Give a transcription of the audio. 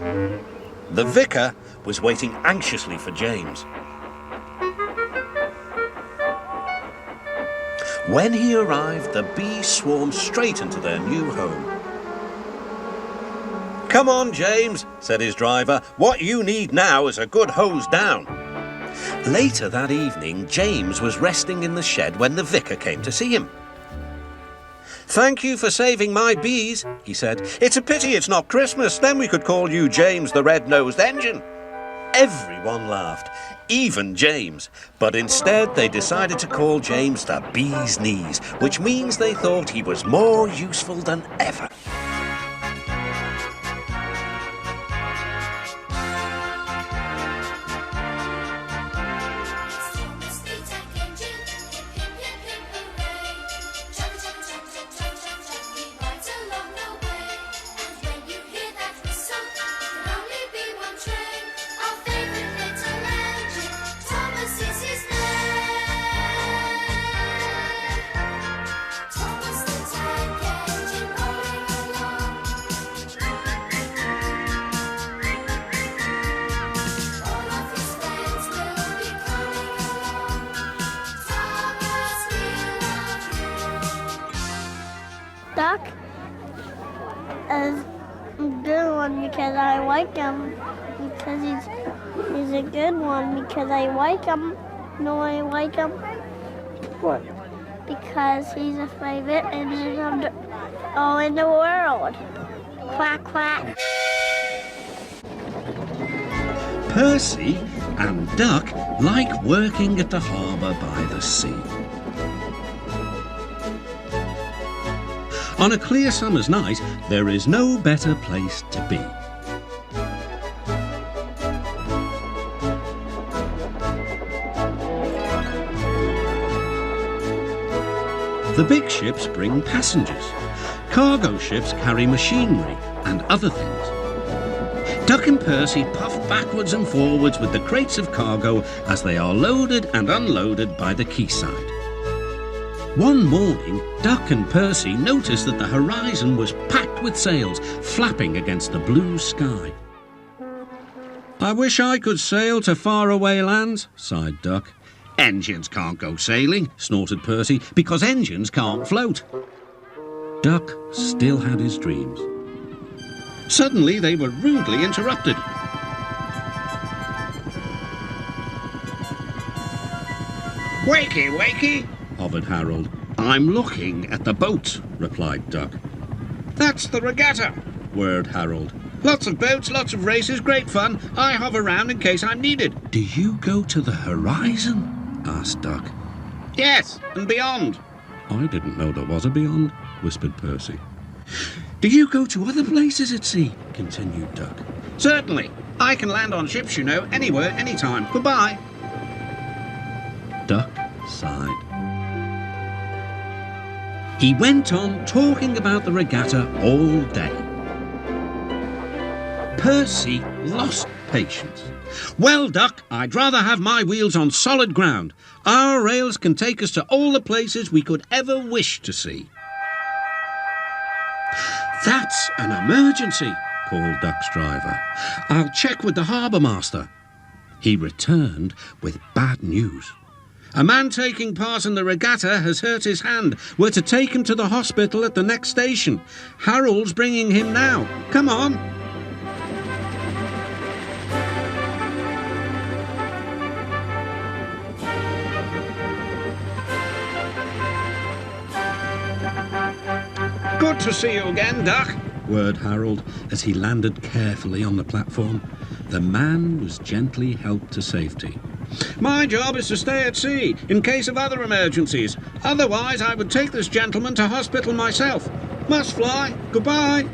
The vicar was waiting anxiously for James. When he arrived, the bees swarmed straight into their new home. "Come on, James," said his driver. "What you need now is a good hose down." Later that evening, James was resting in the shed when the vicar came to see him. "Thank you for saving my bees," he said. "It's a pity it's not Christmas, then we could call you James the Red-Nosed Engine." Everyone laughed, even James, but instead they decided to call James the Bee's Knees, which means they thought he was more useful than ever. Duck is a good one because I like him. Because he's a good one because I like him. No, I like him. What? Because he's a favorite engine in the world. Quack, quack. Percy and Duck like working at the harbour by the sea. On a clear summer's night, there is no better place to be. The big ships bring passengers. Cargo ships carry machinery and other things. Duck and Percy puff backwards and forwards with the crates of cargo as they are loaded and unloaded by the quayside. One morning, Duck and Percy noticed that the horizon was packed with sails flapping against the blue sky. "I wish I could sail to faraway lands," sighed Duck. "Engines can't go sailing," snorted Percy, "because engines can't float." Duck still had his dreams. Suddenly they were rudely interrupted. "Wakey, wakey!" hovered Harold. "I'm looking at the boat," replied Duck. "That's the regatta," whirred Harold. "Lots of boats, lots of races, great fun. I hover around in case I'm needed." "Do you go to the horizon?" asked Duck. "Yes, and beyond." "I didn't know there was a beyond," whispered Percy. "Do you go to other places at sea?" continued Duck. "Certainly. I can land on ships, you know, anywhere, anytime. Goodbye." Duck sighed. He went on talking about the regatta all day. Percy lost patience. "Well, Duck, I'd rather have my wheels on solid ground. Our rails can take us to all the places we could ever wish to see." "That's an emergency," called Duck's driver. "I'll check with the harbour master." He returned with bad news. "A man taking part in the regatta has hurt his hand. We're to take him to the hospital at the next station. Harold's bringing him now. Come on." "Good to see you again, Duck," whirred Harold as he landed carefully on the platform. The man was gently helped to safety. "My job is to stay at sea in case of other emergencies. Otherwise, I would take this gentleman to hospital myself. Must fly. Goodbye."